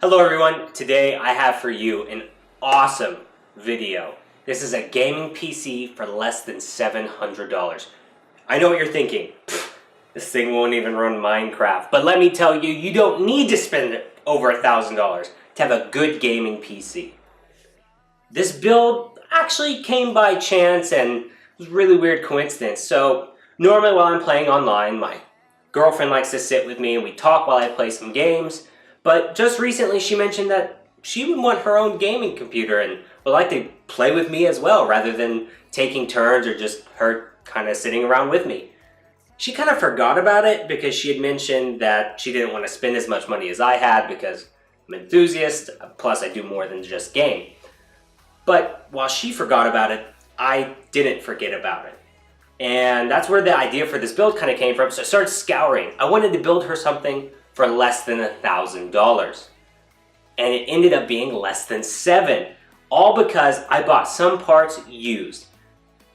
Hello everyone, today I have for you an awesome video. This is a gaming PC for less than $700. I know what you're thinking, this thing won't even run Minecraft, but let me tell you, you don't need to spend over $1,000 to have a good gaming PC. This build actually came by chance and was a really weird coincidence. So normally while I'm playing online, my girlfriend likes to sit with me and we talk while I play some games. But just recently she mentioned that she would want her own gaming computer and would like to play with me as well rather than taking turns or just her kind of sitting around with me. She kind of forgot about it because she had mentioned that she didn't want to spend as much money as I had because I'm an enthusiast, plus I do more than just game. But while she forgot about it, I didn't forget about it. And that's where the idea for this build kind of came from. So I started scouring. I wanted to build her something for less than $1,000. And it ended up being less than $7,000. All because I bought some parts used.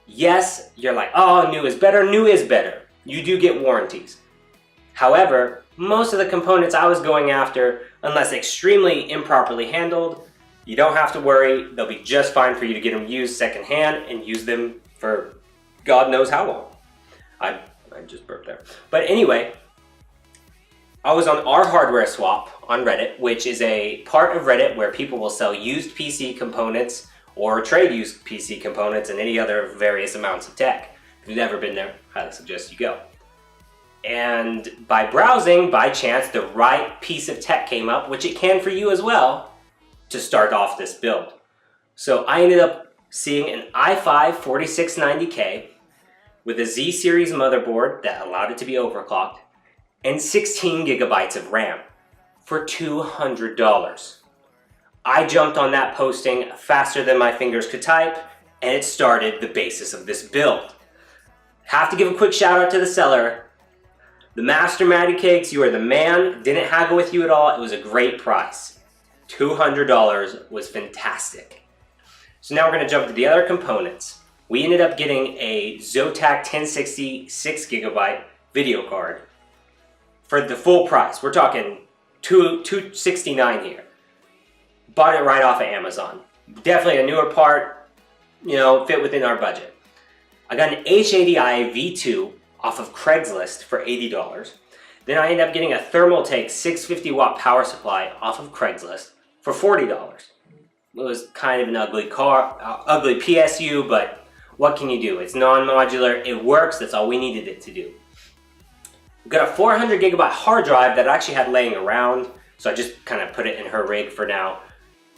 Yes, you're like, oh, new is better. New is better. You do get warranties. However, most of the components I was going after, unless extremely improperly handled, you don't have to worry. They'll be just fine for you to get them used secondhand and use them for God knows how long. I just burped there. But anyway, I was on our hardware swap on Reddit, which is a part of Reddit where people will sell used PC components or trade used PC components and any other various amounts of tech. If you've never been there, I highly suggest you go. And by browsing, by chance, the right piece of tech came up, which it can for you as well, to start off this build. So I ended up seeing an i5 4690K with a Z series motherboard that allowed it to be overclocked and 16 gigabytes of RAM for $200. I jumped on that posting faster than my fingers could type, and it started the basis of this build. Have to give a quick shout out to the seller. The Master Matty Cakes, you are the man. Didn't haggle with you at all. It was a great price. $200 was fantastic. So now we're going to jump to the other components. We ended up getting a Zotac 1060 6GB video card for the full price. We're talking $269 here. Bought it right off of Amazon. Definitely a newer part, fit within our budget. I got an H80i V2 off of Craigslist for $80. Then I ended up getting a Thermaltake 650 watt power supply off of Craigslist for $40. It was kind of an ugly PSU, but what can you do? It's non-modular, it works, that's all we needed it to do. We got a 400 gigabyte hard drive that I actually had laying around, so I just kind of put it in her rig for now.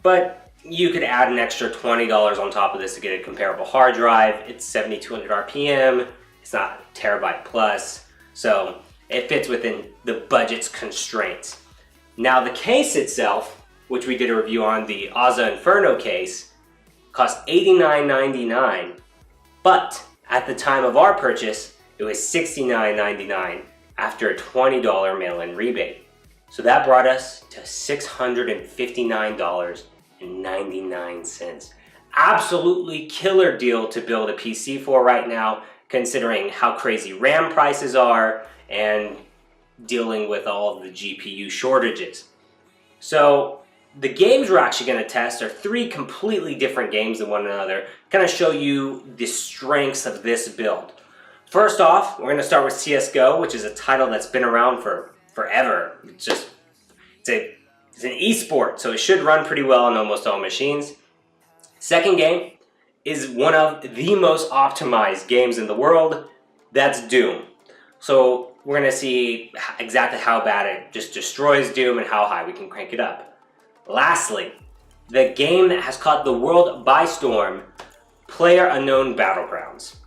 But you could add an extra $20 on top of this to get a comparable hard drive. It's 7200 RPM, it's not a terabyte plus, so it fits within the budget's constraints. Now the case itself, which we did a review on, the Ozza Inferno case, cost $89.99, but at the time of our purchase, it was $69.99 after a $20 mail-in rebate. So that brought us to $659.99. Absolutely killer deal to build a PC for right now, considering how crazy RAM prices are and dealing with all of the GPU shortages. So the games we're actually going to test are 3 completely different games than one another, kind of show you the strengths of this build. First off, we're going to start with CSGO, which is a title that's been around for forever. It's an esport, so it should run pretty well on almost all machines. Second game is one of the most optimized games in the world. That's Doom. So we're going to see exactly how bad it just destroys Doom and how high we can crank it up. Lastly, the game that has caught the world by storm, PlayerUnknown Battlegrounds.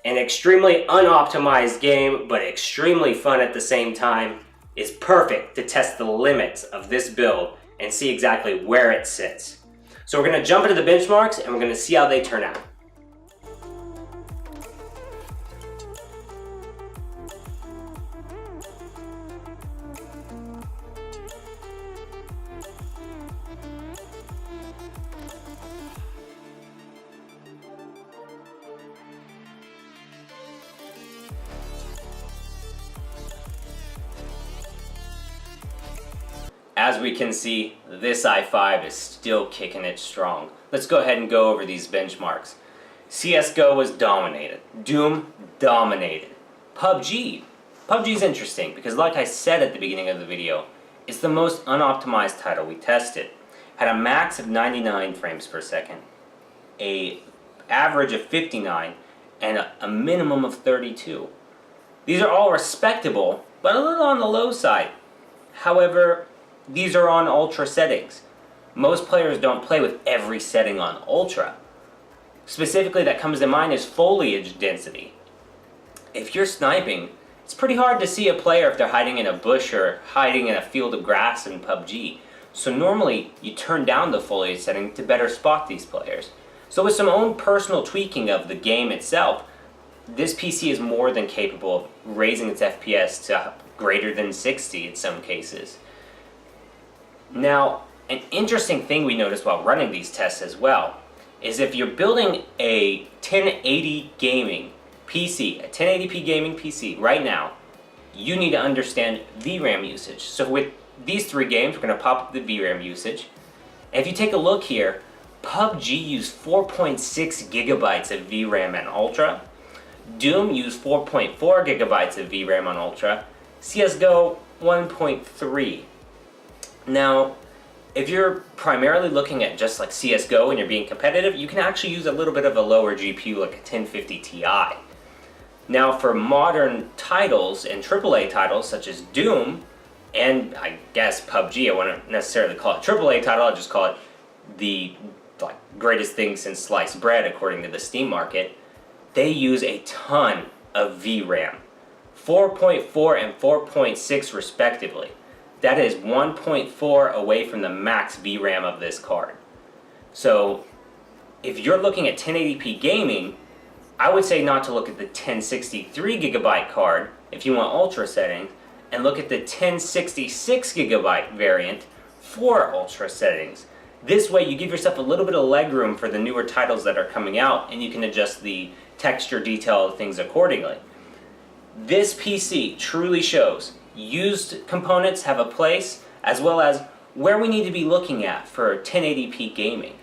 An extremely unoptimized game, but extremely fun at the same time, is perfect to test the limits of this build and see exactly where it sits. So we're going to jump into the benchmarks and we're going to see how they turn out. As we can see, this i5 is still kicking it strong. Let's go ahead and go over these benchmarks. CSGO was dominated. Doom dominated. PUBG. PUBG is interesting because, like I said at the beginning of the video, it's the most unoptimized title we tested. Had a max of 99 frames per second, a average of 59, and a minimum of 32. These are all respectable, but a little on the low side. However, these are on ultra settings. Most players don't play with every setting on ultra. Specifically, that comes to mind is foliage density. If you're sniping, it's pretty hard to see a player if they're hiding in a bush or hiding in a field of grass in PUBG. So normally, you turn down the foliage setting to better spot these players. So with some own personal tweaking of the game itself, this PC is more than capable of raising its FPS to greater than 60 in some cases. Now, an interesting thing we noticed while running these tests as well is if you're building a 1080 gaming PC, a 1080p gaming PC right now, you need to understand VRAM usage. So with these three games, we're going to pop up the VRAM usage. And if you take a look here, PUBG used 4.6 gigabytes of VRAM on Ultra. Doom used 4.4 gigabytes of VRAM on Ultra. CSGO 1.3. Now, if you're primarily looking at just like CSGO and you're being competitive, you can actually use a little bit of a lower GPU like a 1050 Ti. Now for modern titles and AAA titles such as Doom, and I guess PUBG, I wouldn't necessarily call it AAA title, I'll just call it the greatest thing since sliced bread according to the Steam market, they use a ton of VRAM. 4.4 and 4.6 respectively. That is 1.4 away from the max VRAM of this card. So if you're looking at 1080p gaming, I would say not to look at the 1063 gigabyte card if you want ultra settings, and look at the 1066 gigabyte variant for ultra settings. This way you give yourself a little bit of leg room for the newer titles that are coming out, and you can adjust the texture detail of things accordingly. This PC truly shows used components have a place, as well as where we need to be looking at for 1080p gaming.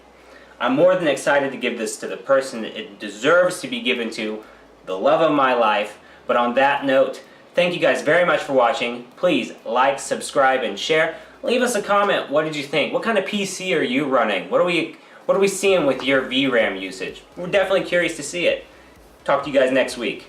I'm more than excited to give this to the person it deserves to be given to, the love of my life. But on that note, thank you guys very much for watching. Please like, subscribe, and share. Leave us a comment. What did you think? What kind of PC are you running? What are we seeing with your VRAM usage? We're definitely curious to see it. Talk to you guys next week.